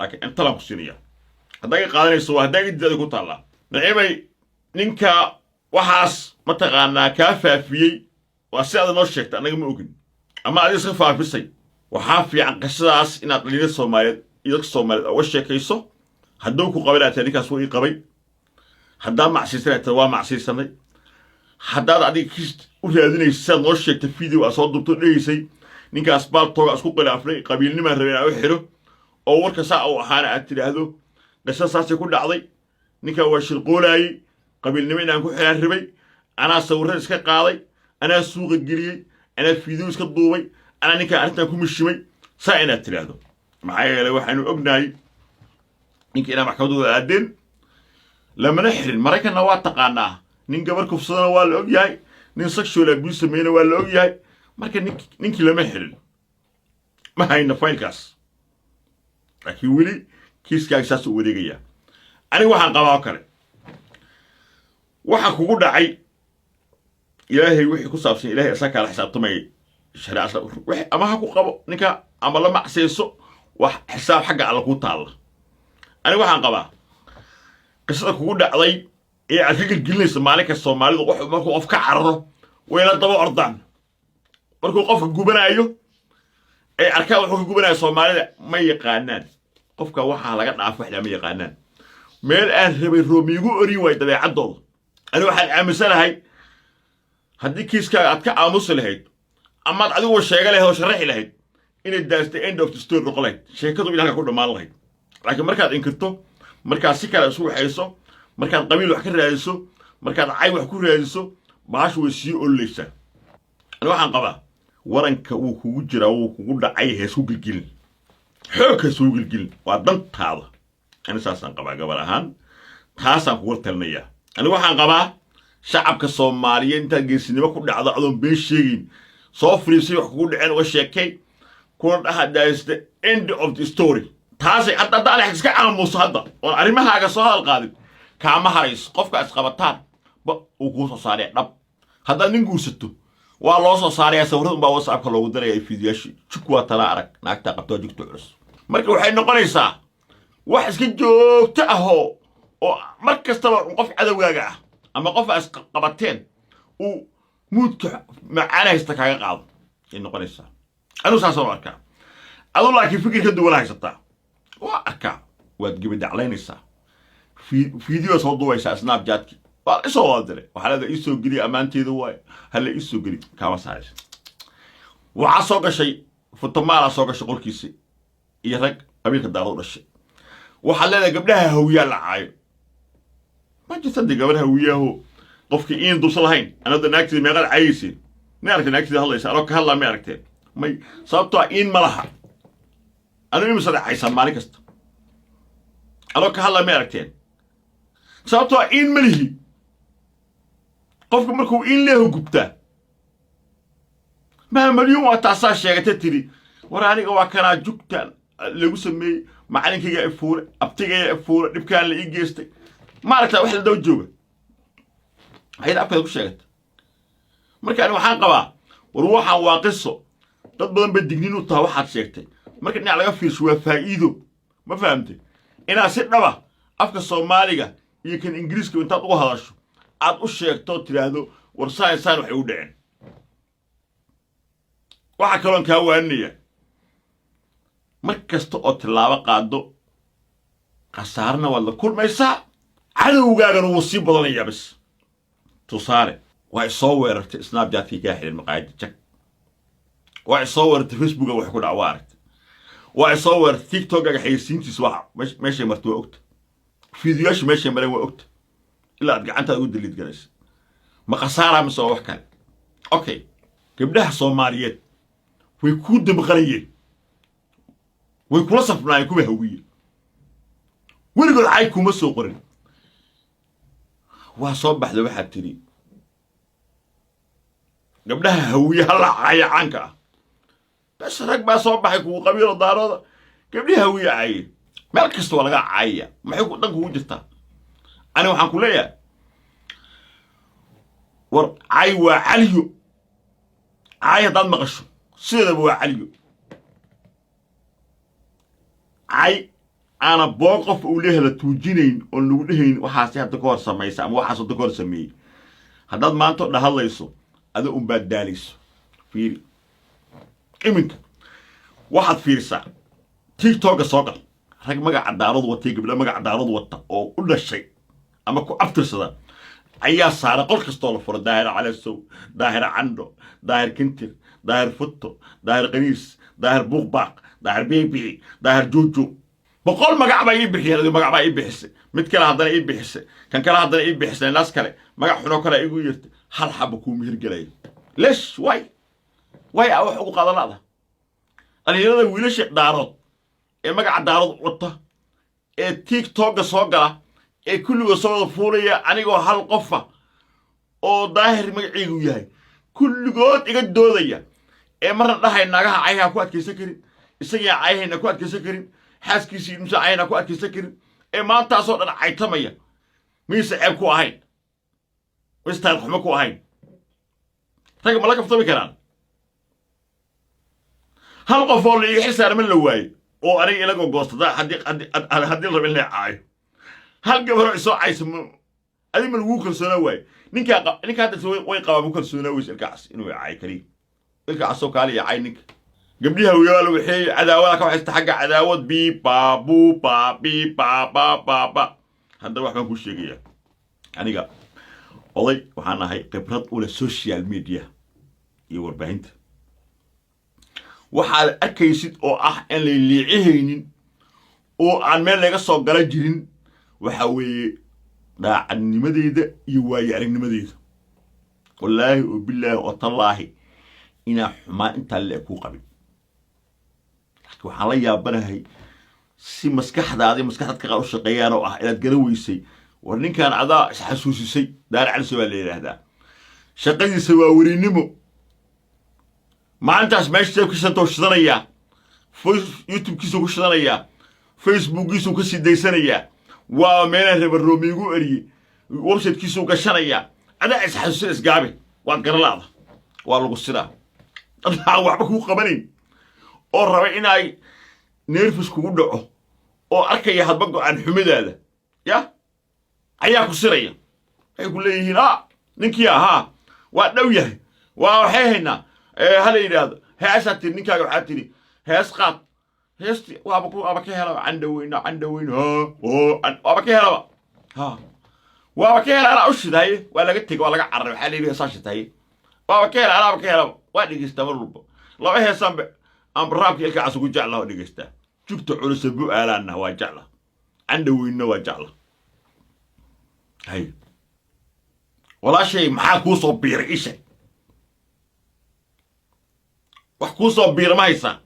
لكن أنت لا مصيرية هذاك قادني سوا هذاك جد كنت الله نعمي نينكا وحاس متقانا كافافيي وأسأل نوشك أنا ممكن أما أدي صفة في السي وحافي عن قصص إن أطلع الصومالي يدك الصومالي وشك كيسو هدوك قبيلة تانيك سوي قبيل هدا مع سيسنة توا مع سيسنة هدا أدي كيست وهذين السنة نوشك تفيديو أصوات دكتور ليسي نينكا أسباب طوع أسكوك الأفريقي قبيل نما ربنا أوحره أو ورك ساعة أو حانا أتري هذا قصص يكون عضي نينكا وش القولاي قبيل نما نكون حيان ربي أنا صورت إسكا قاضي أنا سوق الجري أنا فيديو إسكا ضوبي أنا نينكا أنت أكون مشيمي ساعة أتري هذا معايا لو حنو أبناي نينكا أنا محكمة الدين لما نحرن مريكا نوات تقانا نينكا بركو في صدنا والأوجياي ننسكشو لأبيس مينا والأوجياي مريكا نينكي لما يحرن ما هاي نفايل كاس لكن ولي كيس كاكساس وريقيا أنا waxaan qabaa kale waxa kugu dhacay ilaahay wixii ku saabsan ilaahay asaa kala xisaabtamay shariicada wixii ama ha ku qabo ninka ama la macseeso wax xisaab xagga alla ku taala ani waxaan qabaa qisada kugu dhacday ee aad ka gelgelinayso maalinka Soomaalidu wax markuu qof ka cararo wayna daba ordaan markuu qofka gubanayo ee arkaa wuxuu ka gubanayo Soomaalida ma yaqaanaan qofka waxa laga dhaafo wax ma yaqaanaan meel aan rabay roomigu ori way dabeecadooda ani waxaan aaminsanahay haddii kiiska aad ka aamusi lahayd ama aad adigu sheega lahayd oo sharaxi lahayd inay daastay end of the story noqonayd sheekadu ilaahay ku dhamaan lahayd laakiin markaad inkirto markaad si kale isu waxayso markaad qabiil wax ka raadiso markaad cay wax ku raadiso baash way sii ollaysaa ani waxaan qabaa waranka uu kugu jiraa uu kugu dhacay heesu gilgilin xoogka soo gilgilin waa dantaada أنا ساسان قبا قبلهان تاسان قول تلنيا أنا وحان قبا شعب كصومالي أنت جنسني ما كنا عضو عضو بيشين صوفري سيح كل عن وشكي كون أحد دايس the end of the story تاسي حتى تعالى حكسك عن مصادة وعلمها حاجة سؤال قادم كعما هايس قفك أسقبتان وقوص صارع رب هذا ننقوستو والله صارع سورهم بوصعك لو دري في دياشي شكوى تلارك ناكتا قبتو جيك تعرس مركو وحين نقريسا wax iska joogto ah oo markasta qof cadawgaaga ah ama qof as qabateen uu moodka macaanaysta kaaga qaado in noqonaysa anu saasoo arkaa adu laakiin fikirka duwan haysataa waa arkaa waad gibid daclaynaysaa fiidiyoo soo duwaysaa snapchat-ki waa isoo wadare waxa la isoo geli amaanteedu waay hal isoo geli kama saaraysa waxa soo gashay futumaala soo gashay qolkiisi iyo rag qabiilka daaro dhashay وحلنا قبلها هوية العايو ما تصدق قبلها هوياه قفكي إن دوصلهين أنا ده ناكتي ما غير عايسي نعرف ناكتي هلا يسألوك هلا ما عرفتين ما صابتوا إن ملها أنا مين مصدق عيسى مالك است ألوك هلا ما عرفتين صابتوا إن ملهي قفك مركو إن له قبته ما مليون وتعصاش يا تتري وراني وكنا جوكتان لو سمي معلنك يا إفور أبتيجي يا إفور نبكي اللي يجيستي ما عرفت واحد دو جوبه هيدا أبتيجي وشجت مركان وحان قبا وروحا واقصه تطبلن بالدقنين وطها واحد شجتي مركان على في شوية فايدو ما فهمتي إنا سيدنا أفك الصومالية يمكن إنجليزك وأنت تقوها شو عاد وشجت توتري هذا ورساين سانو حيودعين واحد كلام كهوه النية markasta oo tilaabo qaado qasaarna wala kulmaysaa cadawgaagan uu sii badanaya bas tusaale way soo weerartay snapchat-kii ka xiran maqaayad jag way soo weerartay facebook wax ku dhaw aragtay way soo weerartay tiktok-ga xayisiintiis wax meesha martay ogta fiidiyoosh meesha maray waa ogta ilaa aad gacanta u delete galaysa ma qasaara ma soo wax kale okay gabdhaha Soomaaliyeed way ku dibqariyeen ويكون صفنا يكون هوية ويقول عايكم مسوقرين وصبح ذو واحد تري قبلها هوية هلا عاي عنك بس رك صبح يكون قبيلة دارو قبلها هوية عاي مالكست ولا عاية ما يكون دنك وجدتها أنا وحنقول ليه ور عاي وعليو عاي ضل مغشو سيد أبو عليو عاي أنا بوقف أوليها لتوجينين ونقولهين وحاسي هذا كور سميسا أم وحاسو دكور سمي هذا ما أنتو ده الله يسو هذا أمباد داليس فيري إمنك واحد فيرسا تيك توك سوقل رك مجا عدارض وتيجي بلا مجا عدارض وتا أو كل شيء أما كو أفتر صدا أيها صار قل كستول فور داهر على السوق داهر عنده داهر كنتر داهر فتو داهر قنيس داهر بوغباق داهر بيبي داهر جوجو بقول مجا عبا يبحي هذا مجا عبا يبحس متكلا هذا يبحس كان كلا هذا يبحس الناس كلا مجا حنو كلا يقول يرت هل حبكو مهر جلاي ليش واي أو حقوق هذا لا أنا هذا ويلش دارود مجا عدارود وتا تيك توك سوقلا كل وصول فورية أنيقو هل قفة أو ظاهر مجيء وياي كل جود يقد دودية مرة ده النجاح عيها كوات كسكرين السجى عيها نكوات كسكرين حاس كيسي مسا عيها نكوات كسكرين ما تصور أنا عيتمية ميس عبكو هين ويستاهل حمكو هين تاجي ملاك في طبي كلام هل قفول اللي يحس من الواي أو أنا يلاقو قصة ده هدي ربنا عاي هل قبل رئيسو عايسم أدي من ووكل سنوي نينك هذا سوي ويقع ووكل سنوي الكعس إنه يعاي كريم الكعس وكالي يعاينك قبليها ويالو وحي عداوة كم حستحق عداوة بي با بو با بي با با با با هذا واحد ما كل شيء يعني قال والله وحنا هاي خبرات أولى السوشيال ميديا يور بنت وحال أكيد أو اللي عهينين أو عن مال لقى صوت قال جرين وحوي daacadnimadeyda iyo waayo aragnimadeyda wallaahi oo bilaahi oo tallaahi inaa xumaa intaa le ku qabin waxaan la yaabanahay si maskaxdaadka qaar u shaqeeyaan oo inaad gara weysay war ninkan adaa isxasuusisay daar cali waa la yiraahdaa shaqadiisa waa werinimo maalintaas meesha ku soo shidanaya YouTube-kiisa ku shidanaya Facebook-kiisa ku sii daysanaya waa meelaha reebaroomigu eriye website-kiisu gashanaya adaa isxasuusis gaabi waad garalaada waa lagu sidaa dadka waxba ku qabanin oo raba inay nervous kugu dhaco oo arkaya hadba go'aan xumidaada ya ayaa ku siraya ay ku leeyihiin ninkii waa dhow yahay waa waxay haynaa hal yiraahdo heesaati ninkaaga waxa tiri hees qaad heesti waaba ka helo candaweyna waaba ka helo waaba ka helo ana ushiday waa laga tagay waa laga carray waxa leeyahay saashitay waaba ka helo ana ka helo waa dhigista marba laba heesanba am raabki ilka asugu jeclaa dhigista jugta culus buu aalaana waa jeclaa candaweyna waa jeclaa hay wala shay maxaa ku soo biiray isha wax ku soo biiray ma haysaa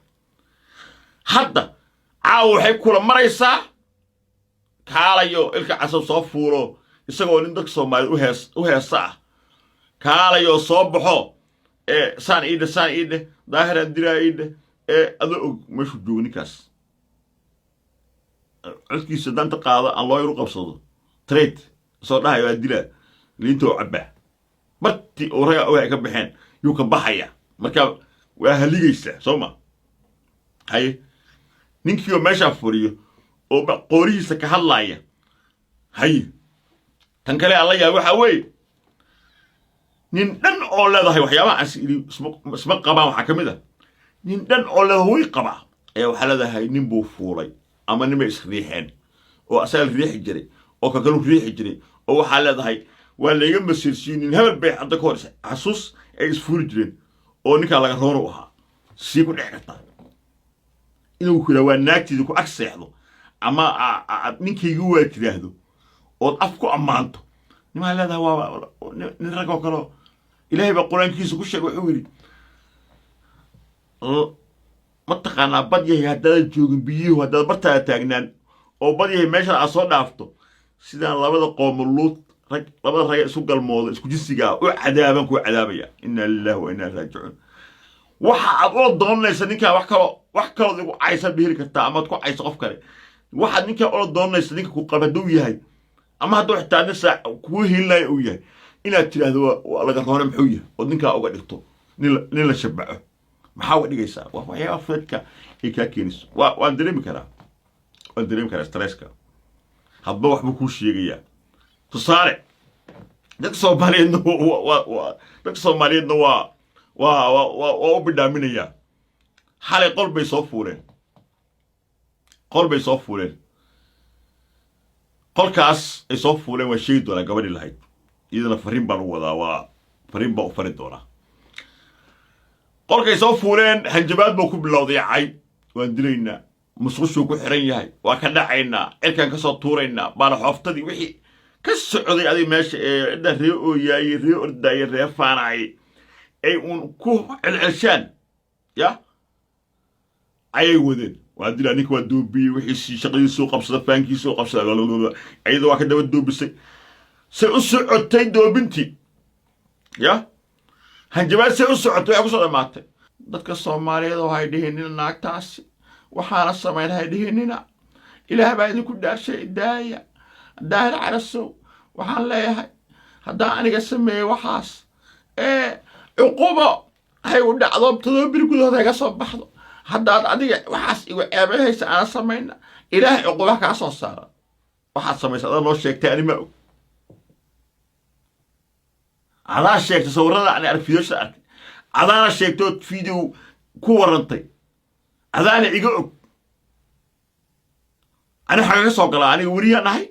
hadda caaw waxay kula maraysaa kaalayo ilka casab soo fuulo isagoo nin dadka Soomaali u heesa kaalayo soo baxo saan iide daahira diraayide adoo meeshu joognikas codkiisa danta qaada aan loo yar qabsado trade soo dhahayo adila liinto cabba marti oo raga oo ay ka baxeen yuu ka baxaya marka waa haligaysa Sooma hay ninkii meesha furiyo oo qoorihiisa ka hadlaaya hay tan kale alla yaa waxa weey nin dhan oo leedahay waxyaabaha isma qabaan waxa kamid ah nin dhan oo leedahay qaba ayaa waxa leedahay nin buu fuulay ama nin isriixeen oo asal riixi jiray oo ka kale riixi jiray oo waxa leedahay waa leeyahay masirsiinin hebel bay hadda ka hor xasuus ay isfuuli jireen oo ninka laga rooro ahaa si ku dhexta inuu kula waa naagtiisa ku agseexdo ama ninkaygu waa tiraahdo oo af ku amaanto nima leedahay waa nin rag oo kale ilaahay ba quraankiisa ku sheegay wuxuu yiri ma taqaana badyahay hadda joogin biyo hadda barta taagnaan oo badyahay meesha aad soo dhaafto sidaan labada qoomuluud labada rag isku galmoodo isku jisiga oo cadaaban ku cadaabaya inna lillahi wa inna ilaihi raaji'un waxa aad oo doonaysa ninka wax kale ugu aysan bihiri kartaa ama ku aysan qof kale waxa ninka oo doonaysa ninka ku qabaduu yahay ama hadduu xitaa nisa ku hiilay uu yahay inaad tiraahdo waa laga roonay muxuu yahay oo ninka uga dhigto nin la shabaco maxaa u dhigaysaa waxyaabo fadka ay ka keenayso waan dareemi karaa dareemi karaa stresska hadba waxba kuu sheegayaa tusaale dadka Soomaaliyeedna waa u bidhaaminayaa xalay qol bay soo fuuleen qolkaas ay soo fuuleen waa sheegi doonaa gabadhi lahayd iyadana fariin baan u wadaa waa fariin baa u fari doonaa qolkay soo fuuleen hanjabaad buu ku bilowday cay waan dilaynaa musqushuu ku xiran yahay waa ka dhacaynaa cirkaan ka soo tuuraynaa baana xooftadii wixii ka socday adiga meesha ee cidda ree ooyaayey ree ordaayey ree faanaayey ay uun ku celcelshaan ya ayay wadeen waa dilaa ninka waa doobiyey wixii shaqadiisuu qabsada faankiisuu qabsada iyadoo waa ka daba doobisay say u socotay doobintii ya hanjabaad say u socotay waxay ku soo dhammaatay dadka Soomaaliyeed waxay dhihinina naagtaasi waxaana samaynahay dhihinina ilaah baa idinku dhaarshay daaya daahir carasow waxaan leeyahay haddaan aniga sameeyey waxaas cuqubo hay u dhacdo 7 bil gudahood ay ka soo baxdo haddaad adiga waxaas igu ceebayhaysa aan samayna ilaahay cuqubaha kaa soo saara waxaad samaysa adaa noo sheegtay anima og adaa sheegtay sawirada aan arag fiidiyosha arkay adaana sheegtood fiidiyo ku warantay adaana iga og ani xaga ka soo galaa aniga wariyaan ahay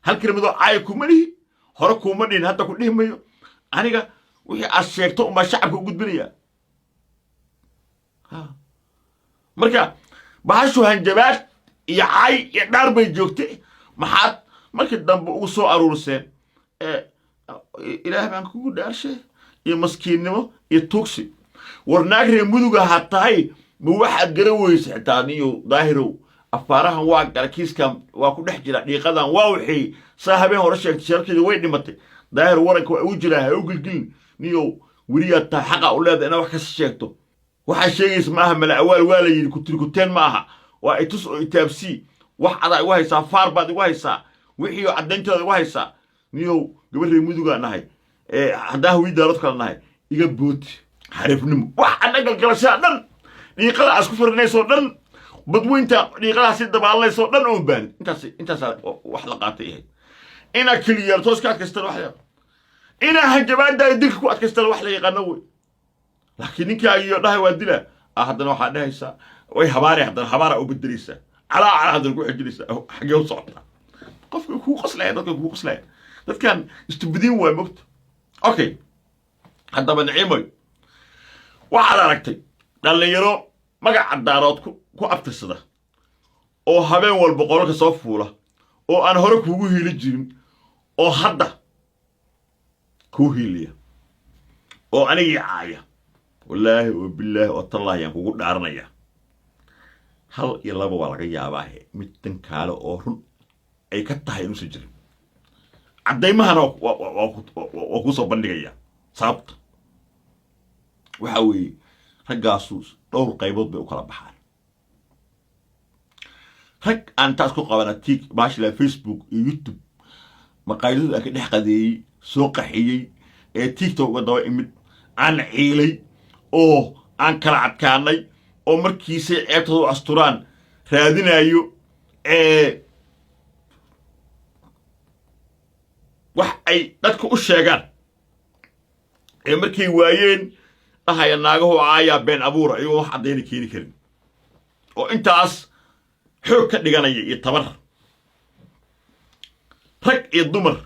hal kelmadoo caay kuma dhihi hore kuma dhihin hadda ku dhihi mayo aniga wixii aad sheegto uma shacabka u gudbinayaa marka bahashu hanjabaad iyo caay iyo dhaar bay joogtay maxaad markii dambe ugu soo aruurseen ilaah baan kugu dhaarshay iyo maskiinnimo iyo tuugsi warnaag reer muduga ha tahay ma waxaad gara weysa xitaa niyo daahirow afaarahan waa gala kiiskan waa ku dhex jira dhiiqadan waa wixii saa habeen hore sheegtay sharkeeda way dhimatay daahir waranka waa u jiraa ha u gilgilin niyo weriyaad tahay xaqa u leedahay inaad wax kasi sheegto waxaa sheegaysa maaha mala awaal waa la yidhi kutirikuteen maaha waa itus oo itaabsii wax adaa igu haysaa faar baad igu haysaa wixii oo caddaynteeda igu haysaa niyow gabar reer mudugaa nahay haddaan hawii daarad kala nahay iga booti xariifnimo wax adhagalgalashaa dhan dhiiqada aad isku firinaysoo dhan badweynta dhiiqadaasi dabaalanaysoo dhan oon baanin intaasaa wax la qaatay ahayd inaa keliyaal toos ka adkaystaan wax la inaa hanjabaadaayo dilka ku adkaystaan wax la yaqaano wey laakiin ninkaa iyo dhahay waa dilaa haddana waxaa dhahaysaa way habaari haddana habaara u bedelaysaa calaa haddana ku xejinaysaa xaggee u socotaa qofka kuu qoslaya dadka kuu qoslaya dadkan istubidiin waa mogta okay haddaba niciimoy waxaad aragtay dhallinyaro magaca daarood ku abtirsada oo habeen walba qolalka soo fuula oo aan hore kuugu hiili jirin oo hadda kuu hiiliya oo anigii caaya wallaahi oo billaahi oo tallaahi yaan kugu dhaaranaya hal iyo laba waa laga yaabaahe mid tan kaale oo run ay ka tahay inuusan jirin caddaymahana waa kuu soo bandhigayaa sababta waxa weeye raggaasu dhowr qaybood bay u kala baxaan rag aan taas ku qabana baashila Facebook iyo YouTube maqaayadooda aan ka dhex qadeeyey soo qaxiyey ee TikTok uga daba imid aan ciilay oo aan kala cadkaanay oo markiisay ceebtoodu asturaan raadinayo wax ay dadku u sheegaan markay waayeen dhahaya naagahu caayaa been abuura iyagoo wax caddayna keeni karin oo intaas xoog ka dhiganaya iyo tabar rag iyo dumar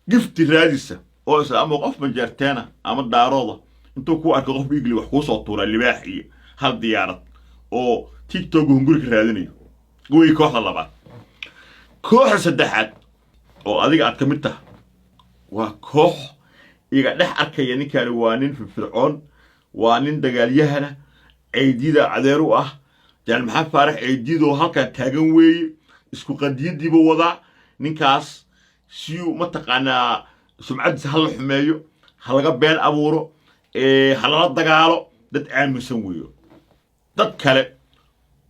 gifti raadisa oo isla ama qof majeerteena ama daarooda intuu ku arko qof igli wax kuu soo tuuraa libaax iyo hal diyaarad oo TikTok hunguri ka raadinayo way kooxda labaad kooxda saddexaad oo adiga aad ka mid tahay waa koox iga dhex arkaya ninkaani waa nin firfircoon waa nin dagaalyahana ciidida adeer u ah jaan maxaa faarax ciididoo halkan taagan weeye isku qadiyadiiba wadaa ninkaas siyu ma taqaanaa sumcadiisa ha la xumeeyo ha laga been abuuro ha lala dagaalo dad aaminsan weeyo dad kale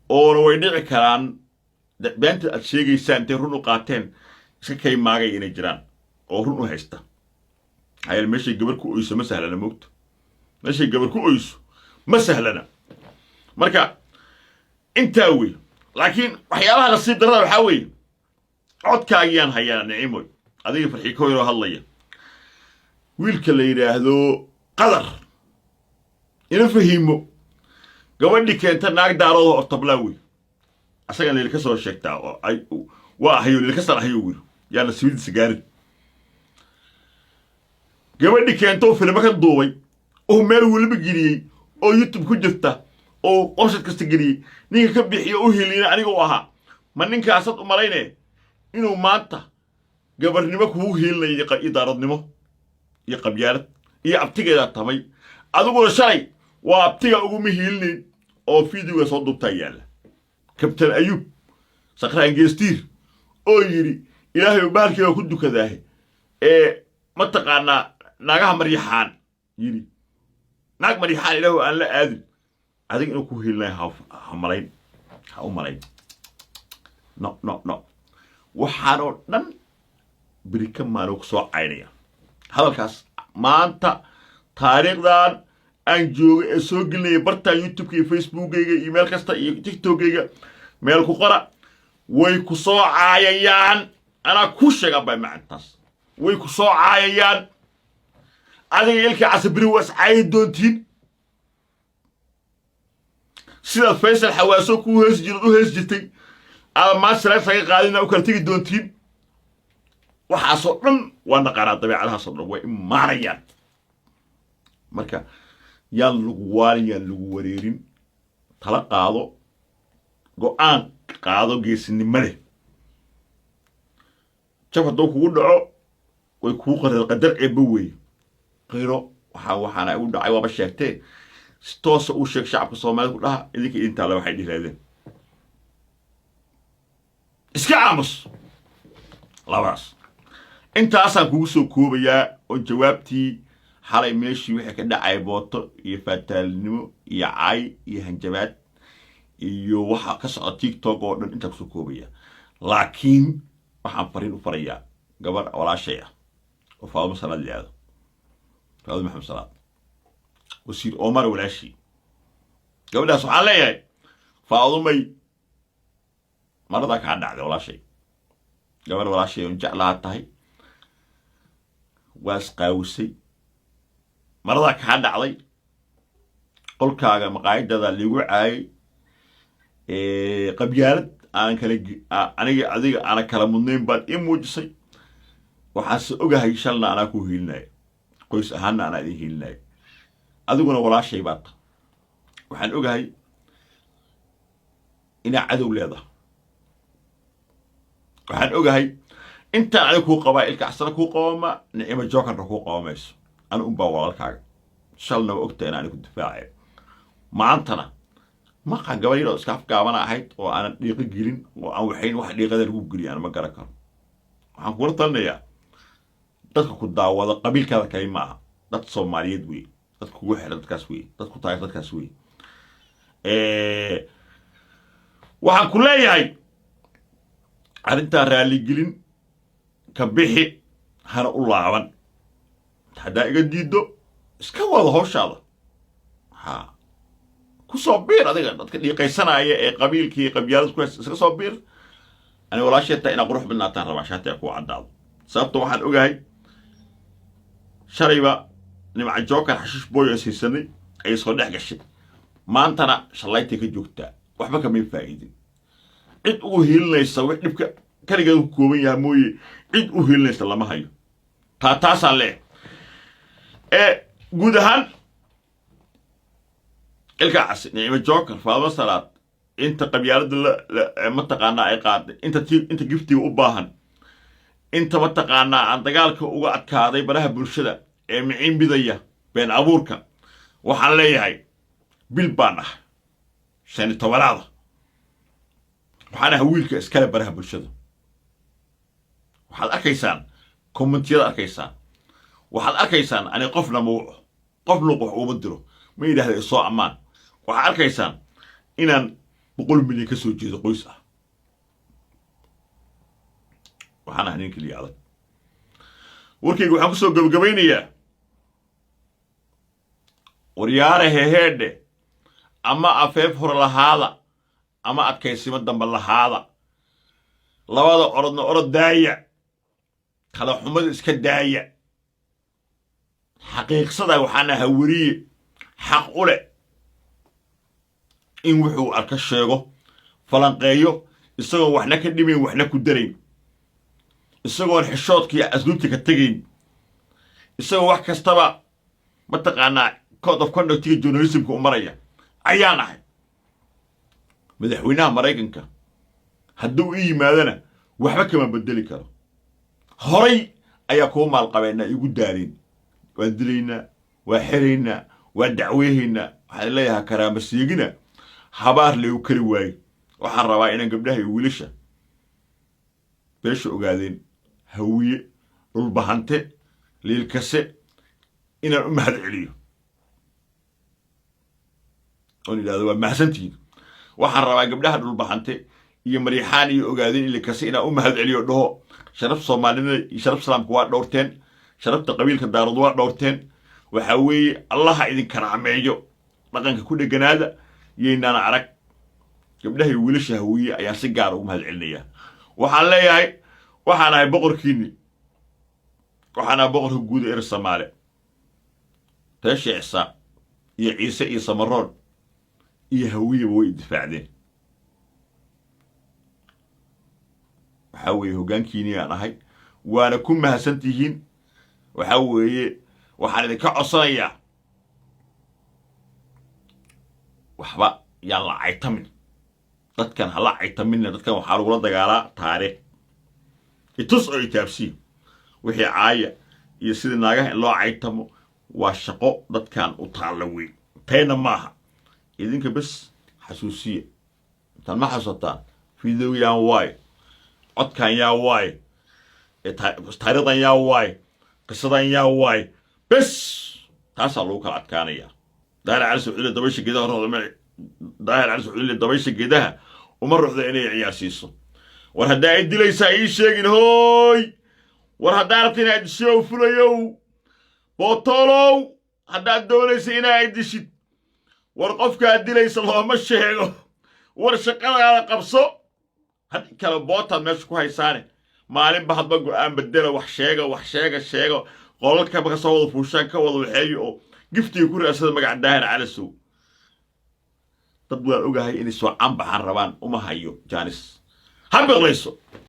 oona way dhici karaan beenta aad sheegaysaan intay run u qaateen iska kay maagay inay jiraan oo run u haysta hayal meeshay gabar ku oyso ma sahlana moogta meeshay gabar ku oyso ma sahlana marka intaa wey laakiin waxyaabaha la sii darada waxaa weeye codkaagiyaan hayaa nicimoy adiga farxii ka yaroo hadlaya wiilka la yidhaahdo qadar ina fahiimo gabadhii keenta naag daarooda oo tablaa wey asagan leeli ka soo sheegtaa oo ay waa ahayo leeli ka san ahayo wiil yaa nasiibadiisa gaarin gabadhii keentoo filmo ka duubay oo meel weliba geliyey oo youtube ku jirta oo qorshad kasta geliyey ninka ka bixiyo u helina aniga u ahaa ma ninkaasad u malaynee inuu maanta gabarnimo kugu hiilinayo iyo daaradnimo iyo qabyaalad iyo abtigeedaa tamay adiguna shalay waa abtiga uguma hiilinayn oo fiidiyowga soo duubtaa yaalla kabtan ayuub sakraan geestiir oo yidhi ilaahay baalkeega ku dukadaahe ma taqaanaa naagaha maryaxaan yidhi naag maryaxaan ilaahu aan la aadin adiga inuu ku hiilinayo ha malayn ha u malayn no waxaanoo dhan beri ka maano ku soo caynaya hadalkaas maanta taariikhdan aan joogay ee soo gelinaya bartaan youtubeka iyo facebookayga iyo meel kasta iyo tiktokayga meel ku qora way ku soo caayayaan anaa ku sheegan baa macantaas way ku soo caayayaan adiga ilka casabiri waas caayi doontiin sidaad faysal xawaaso ku hees jirad u hees jirtay ama maasalaad saga qaadina u kala tegi doontiin waxaasoo dhan waa naqaanaa dabeecadahaasoo dhan way imaanayaan marka yaan lagu waalin yaan lagu wareerin tala qaado go'aan qaado geesinimo leh jab hadduu kugu dhaco way kuu qadar eebba weeye qiro waxaana u dhacay waaba sheegtee si toosa uu sheeg shacabka soomaalida ku dhaha idinka idintaale waxay dhiraadeen iska aamus labadaas intaasaan kugu soo koobayaa oo jawaabtii xalay meeshii wixii ka dhacay booto iyo faataalinimo iyo caay iyo hanjabaad iyo waxa ka socda tiktok oo dhan intaa kusoo koobaya laakiin waxaan fariin u farayaa gabar walaashay ah oo Faadumo Salaad liyaado Faadumo Maxamed Salaad wasiir Omar walaashii gabadhaas waxaan leeyahay Faadumay marada ka dhacday walaashay gabar walaashay oo jeclaa tahay waas qaawisay marada ka dhacday qolkaaga maqaayadada liigu caayay qabyaalad aan kala aniga adiga ana kala mudnayn baad i muujisay waxaase ogahay shalna anaa ku hiilinayo qoys ahaanna anaa idin hiilinayo adiguna walaashay baad waxaan ogahay inaa cadow leedahay waxaan ogahay intaan adiga kuu qabaa ilka casana kuu qabama nicimo jookarna kuu qabamayso ana unbaa walaalkaaga shalna waa ogtahay inaan ku difaacayo maantana maqa gabayl oo iska afgaabana ahayd oo aan dhiiqo gelin oo aan waxayn wax dhiiqada lagu geliyo aan ma garan karo waxaan kula talinayaa dadka ku daawada qabiilkaada kale ma aha dad Soomaaliyeed weey dadku ugu xiran dadkaas weey dadku tahay dadkaas weey waxaan ku leeyahay arinta raali gelin ka bixi hana u laaban hadaa iga diido iska wada hawshaada ha ku soo biir adiga dadka dhiiqaysanaya ee qabiilkii qabyaalad ku iska soo biir ani walaasheeta ina qurux badnaataan rabaa shaatiga ku cadaado sababtoo waxaan ogahay shalayba nimca jookar xashish booy asiisanay ay soo dhex gashay maantana shalaytay ka joogtaa waxba kama faa'iidin cid ugu hiilinaysa wax dhibka kaligeed ku kooban yahay mooye cid u hiilinaysa lama hayo taasaan leh guud ahaan ilka cas nicmo jookar Faadumo Salaad inta qabyaalada la ma taqaanaa ay qaaday inta giftiga u baahan inta ma taqaanaa aan dagaalka uga adkaaday baraha bulshada ee miciin bidaya been abuurka waxaan leeyahay bil baan ah 15 waxaan ahaa wiilka iskale baraha bulshada waxaad arkaysaan kommentiyada arkaysaan waxaad arkaysaan ani qofna wax uma diro ma yiraahdo soo amaan waxaad arkaysaan inaan 100 milyan ka soo jeedo qoys ah waxaan ahaa nin kaliya adag warkaygu waxaan ku soo gabagabeynayaa waryaare heheedhe ama afeef hor lahaada أما أتكيسيما دنب هذا لوادا أردنا أرد داية خلا حمد إسكا داية حقيق صدا وحانا هوريه حق أولي إن وحو أركشيغو فلانقايو إساقو وحنا كدمين وحنا كدرين إساقو الحشوتك يا أسلوبتك التقين إساقو وح كستبا متقانا كود اوف كوندكت جورناليزم كأمرية أيانا مدحوينها مريكنك هدو إيه مادنا وحبك ما بدلي كرو هوري أياكو مال قبينا يقول دارين ودلينا وحرينا ودعويهنا حليها كرام السيقنا حبار لي وكرواي waxaan rabaa inaan gabdhaha iyo wiilasha beesha ogaadeen hawiye dhul bahante liilkase inaan u mahad celiyo oo ilaado waa mahadsantiin waxaan rabaa gabdhaha dhul bahante iyo mariixaan iyo ogaadeen liilkase inaan u mahad celiyo dhaho sharaf Soomaalida iyo sharaf Islaamka waa dhowrteen sharafta qabiilka daarad waa dhowrteen waxa weeye Allah idin karaameeyo dhaqanka ku dheganaada yeynana arag gabdhaha wiilasha hawiye ayaa si gaar ugu mahad celinaya waxaan leeyahay waxaan ahay boqorkiini waxaan boqorka guud ee Soomaaliya taashiisa iyo Ciise iyo Samaroon iyo hawiye way difaacdeen waxa weeye hoggaankiini aan ahay waana ku mahadsantihiin waxa weeye waxaan idinka codsanayaa waxba yaan la caytamin dadkan hala caytaminna dadkan waxa lagu la dagaalaa taariikh itus oo itaabsi wixii caaya iyo sida naagaha loo caytamo waa shaqo dadkan u taalawi tayna maaha idinka bas xasuusiye tan ma xasuutaan video yaan way codkan yaa way taariikhdan yaa way qisadan yaa way bas taas lagu kala adkaanaya daara cali suuxile dabaysha geedaha roodama daahir cali suuxile dabaysha geedaha uma ruuxda inay ciyaarsiiso war hadaa ay dilaysa ay sheegin hooy war hadaa rabtina ay disho fulayow bootolow hadaa doonaysa inay dishid war qofka dilaysa looma sheego war shaqada qabso had kala boota meesha ku haysaane maalin ba hadba go'aan bedela wax sheega qolalka ka soo wada fuushaan ka wada waxeeyo oo giftiga ku raasada magac daahir cali suu dad waa ogahay inay soo cambaxan rabaan uma hayo jaanis ha biqlayso